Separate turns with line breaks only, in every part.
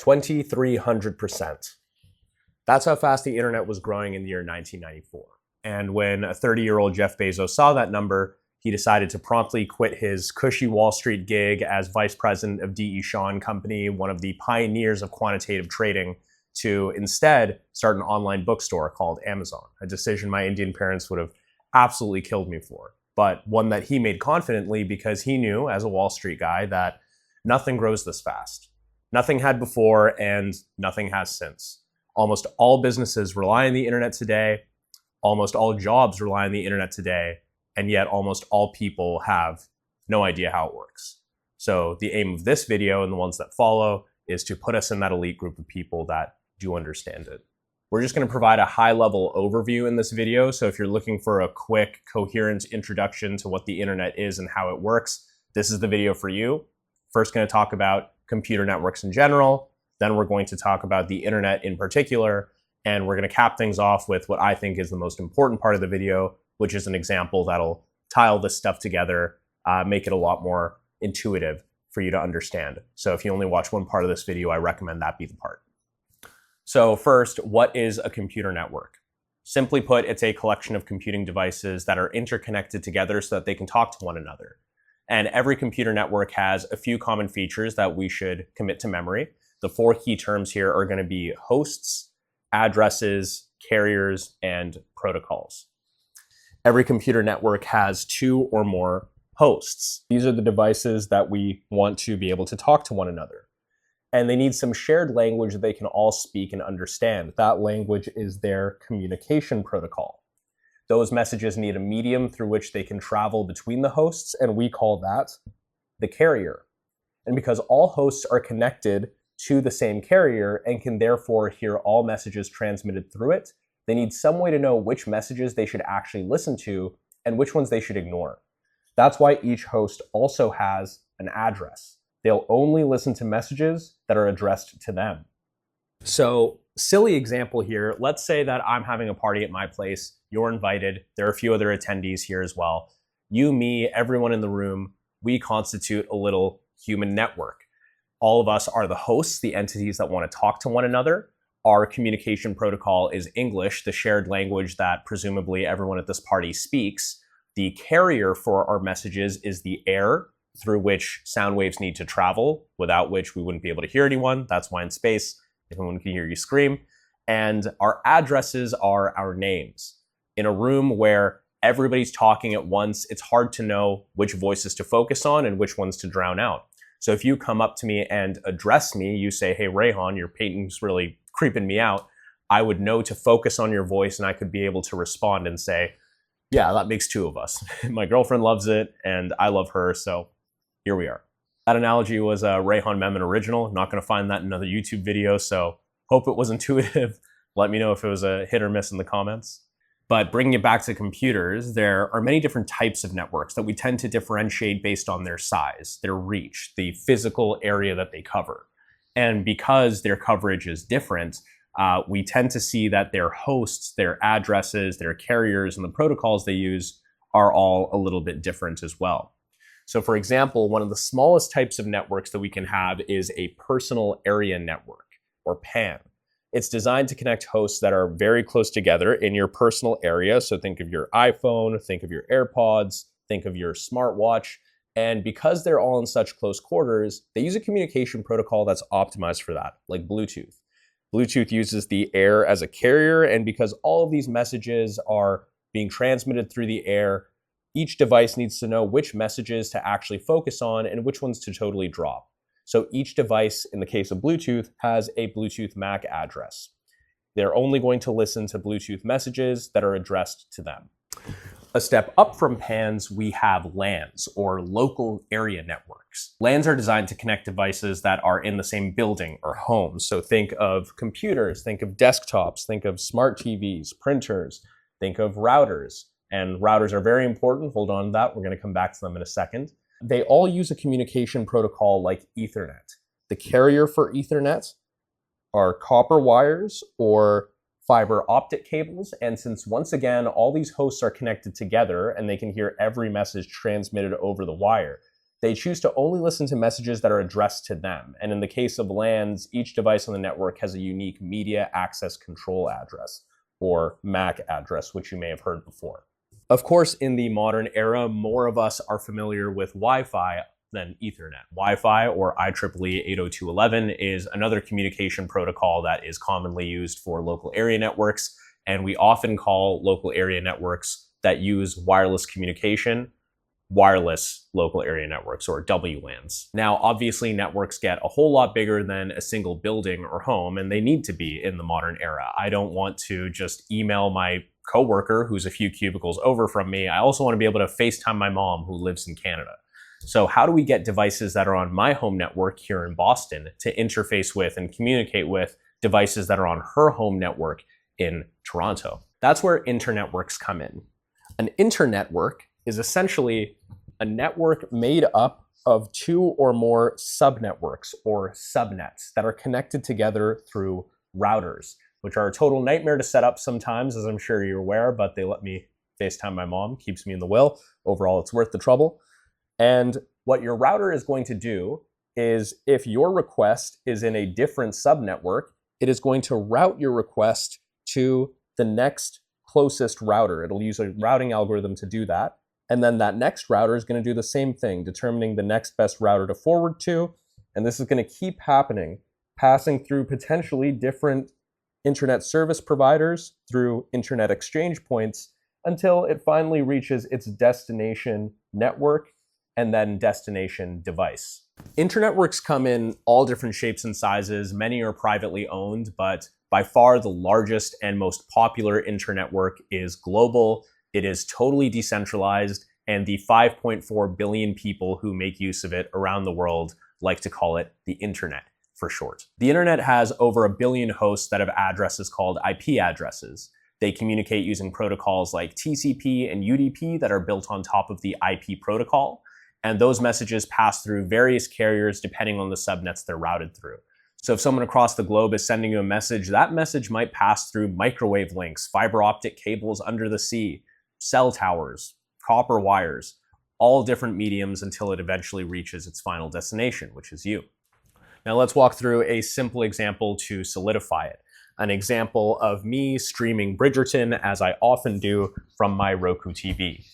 2,300%. That's how fast the internet was growing in the year 1994. And when a 30-year-old Jeff Bezos saw that number, he decided to promptly quit his cushy Wall Street gig as vice president of D.E. Shaw and Company, one of the pioneers of quantitative trading, to instead start an online bookstore called Amazon, a decision my Indian parents would have absolutely killed me for, but one that he made confidently because he knew, as a Wall Street guy, that nothing grows this fast. Nothing had before, and nothing has since. Almost all businesses rely on the internet today. Almost all jobs rely on the internet today. And yet almost all people have no idea how it works. So the aim of this video and the ones that follow is to put us in that elite group of people that do understand it. We're just going to provide a high-level overview in this video. So if you're looking for a quick, coherent introduction to what the internet is and how it works, this is the video for you. First, going to talk about computer networks in general. Then we're going to talk about the internet in particular. And we're going to cap things off with what I think is the most important part of the video, which is an example that'll tie all this stuff together, make it a lot more intuitive for you to understand. So if you only watch one part of this video, I recommend that be the part. So first, what is a computer network? Simply put, it's a collection of computing devices that are interconnected together so that they can talk to one another. And every computer network has a few common features that we should commit to memory. The four key terms here are going to be hosts, addresses, carriers, and protocols. Every computer network has two or more hosts. These are the devices that we want to be able to talk to one another. And they need some shared language that they can all speak and understand. That language is their communication protocol. Those messages need a medium through which they can travel between the hosts, and we call that the carrier. And because all hosts are connected to the same carrier and can therefore hear all messages transmitted through it, they need some way to know which messages they should actually listen to and which ones they should ignore. That's why each host also has an address. They'll only listen to messages that are addressed to them. So, silly example here, let's say that I'm having a party at my place, you're invited, there are a few other attendees here as well. You, me, everyone in the room, we constitute a little human network. All of us are the hosts, the entities that want to talk to one another. Our communication protocol is English, the shared language that presumably everyone at this party speaks. The carrier for our messages is the air through which sound waves need to travel, without which we wouldn't be able to hear anyone. That's why in space, everyone can hear you scream. And our addresses are our names. In a room where everybody's talking at once, it's hard to know which voices to focus on and which ones to drown out. So if you come up to me and address me, you say, "Hey, Rayhan, your painting's really creeping me out," I would know to focus on your voice and I could be able to respond and say, "Yeah, that makes two of us. My girlfriend loves it and I love her, so here we are." That analogy was a Rayhan Memon original. I'm not going to find that in another YouTube video, so hope it was intuitive. Let me know if it was a hit or miss in the comments. But bringing it back to computers, there are many different types of networks that we tend to differentiate based on their size, their reach, the physical area that they cover. And because their coverage is different, we tend to see that their hosts, their addresses, their carriers, and the protocols they use are all a little bit different as well. So for example, one of the smallest types of networks that we can have is a personal area network, or PAN. It's designed to connect hosts that are very close together in your personal area. So think of your iPhone, think of your AirPods, think of your smartwatch. And because they're all in such close quarters, they use a communication protocol that's optimized for that, like Bluetooth. Bluetooth uses the air as a carrier, and because all of these messages are being transmitted through the air, each device needs to know which messages to actually focus on and which ones to totally drop. So each device, in the case of Bluetooth, has a Bluetooth MAC address. They're only going to listen to Bluetooth messages that are addressed to them. A step up from PANs, we have LANs, or local area networks. LANs are designed to connect devices that are in the same building or home. So think of computers, think of desktops, think of smart TVs, printers, think of routers. And routers are very important. Hold on to that. We're going to come back to them in a second. They all use a communication protocol like Ethernet. The carrier for Ethernet are copper wires or fiber optic cables. And since once again, all these hosts are connected together and they can hear every message transmitted over the wire, They choose to only listen to messages that are addressed to them. And in the case of LANs, each device on the network has a unique media access control address, or MAC address, which you may have heard before. Of course, in the modern era, more of us are familiar with Wi-Fi than Ethernet. Wi-Fi, or IEEE 802.11, is another communication protocol that is commonly used for local area networks, and we often call local area networks that use wireless communication wireless local area networks, or WLANs. Now, obviously, networks get a whole lot bigger than a single building or home, and they need to be in the modern era. I don't want to just email my coworker who's a few cubicles over from me. I also want to be able to FaceTime my mom who lives in Canada. So how do we get devices that are on my home network here in Boston to interface with and communicate with devices that are on her home network in Toronto? That's where internetworks come in. An internetwork is essentially a network made up of two or more subnetworks, or subnets, that are connected together through routers, which are a total nightmare to set up sometimes, as I'm sure you're aware, but they let me FaceTime my mom, keeps me in the will. Overall, it's worth the trouble. And what your router is going to do is, if your request is in a different subnetwork, it is going to route your request to the next closest router. It'll use a routing algorithm to do that. And then that next router is going to do the same thing, determining the next best router to forward to. And this is going to keep happening, passing through potentially different internet service providers, through internet exchange points, until it finally reaches its destination network and then destination device. Internetworks come in all different shapes and sizes. Many are privately owned, but by far the largest and most popular internetwork is global. It is totally decentralized, and the 5.4 billion people who make use of it around the world like to call it the internet for short. The internet has over 1 billion hosts that have addresses called IP addresses. They communicate using protocols like TCP and UDP that are built on top of the IP protocol, and those messages pass through various carriers depending on the subnets they're routed through. So if someone across the globe is sending you a message, that message might pass through microwave links, fiber optic cables under the sea, cell towers, copper wires, all different mediums until it eventually reaches its final destination, which is you. Now let's walk through a simple example to solidify it. An example of me streaming Bridgerton, as I often do, from my Roku TV.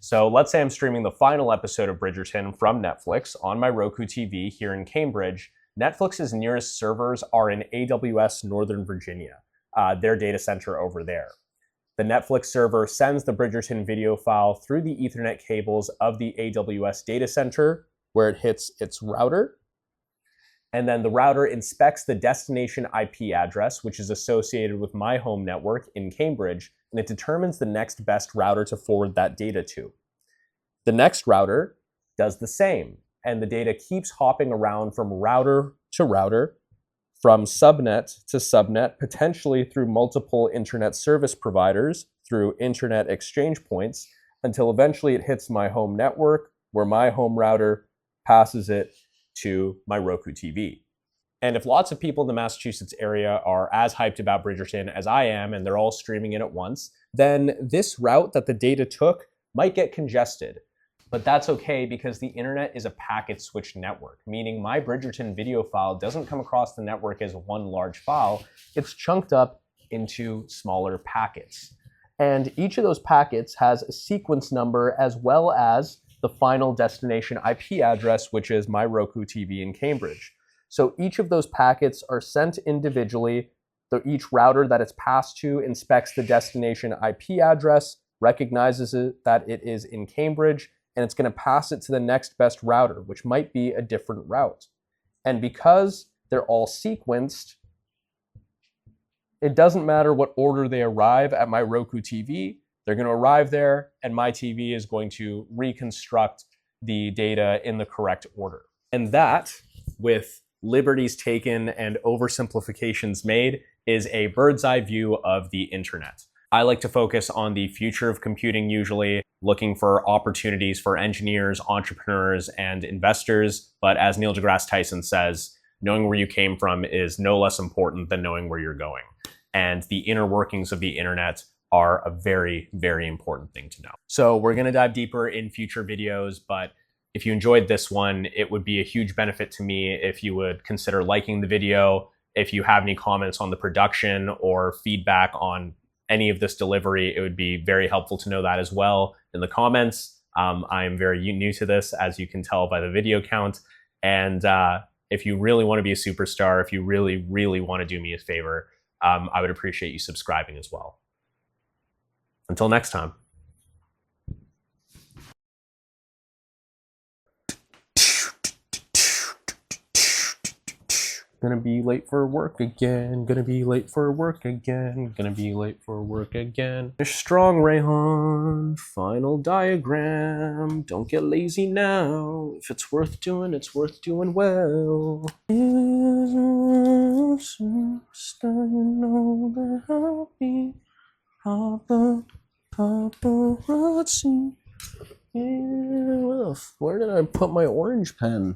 So let's say I'm streaming the final episode of Bridgerton from Netflix on my Roku TV here in Cambridge. Netflix's nearest servers are in AWS Northern Virginia, their data center over there. The Netflix server sends the Bridgerton video file through the Ethernet cables of the AWS data center, where it hits its router. And then the router inspects the destination IP address, which is associated with my home network in Cambridge, and it determines the next best router to forward that data to. The next router does the same, and the data keeps hopping around from router to router, from subnet to subnet, potentially through multiple internet service providers, through internet exchange points, until eventually it hits my home network, where my home router passes it to my Roku TV. And if lots of people in the Massachusetts area are as hyped about Bridgerton as I am, and they're all streaming it at once, then this route that the data took might get congested. But that's okay, because the internet is a packet switched network, meaning my Bridgerton video file doesn't come across the network as one large file. It's chunked up into smaller packets. And each of those packets has a sequence number as well as the final destination IP address, which is my Roku TV in Cambridge. So each of those packets are sent individually. So each router that it's passed to inspects the destination IP address, recognizes that it is in Cambridge, and it's going to pass it to the next best router, which might be a different route. And because they're all sequenced, it doesn't matter what order they arrive at my Roku TV. They're going to arrive there, and my TV is going to reconstruct the data in the correct order. And that, with liberties taken and oversimplifications made, is a bird's eye view of the internet. I like to focus on the future of computing, usually looking for opportunities for engineers, entrepreneurs, and investors. But as Neil deGrasse Tyson says, knowing where you came from is no less important than knowing where you're going. And the inner workings of the internet are a very, very important thing to know. So we're going to dive deeper in future videos, but if you enjoyed this one, it would be a huge benefit to me if you would consider liking the video. If you have any comments on the production or feedback on any of this delivery, it would be very helpful to know that as well in the comments. I am very new to this, as you can tell by the video count. And if you really want to be a superstar, if you really, really want to do me a favor, I would appreciate you subscribing as well. Until next time. Gonna be late for work again, gonna be late for work again, gonna be late for work again. Finish strong, Rayhan. Final diagram. Don't get lazy now. If it's worth doing well. Paparazzi. Where did I put my orange pen?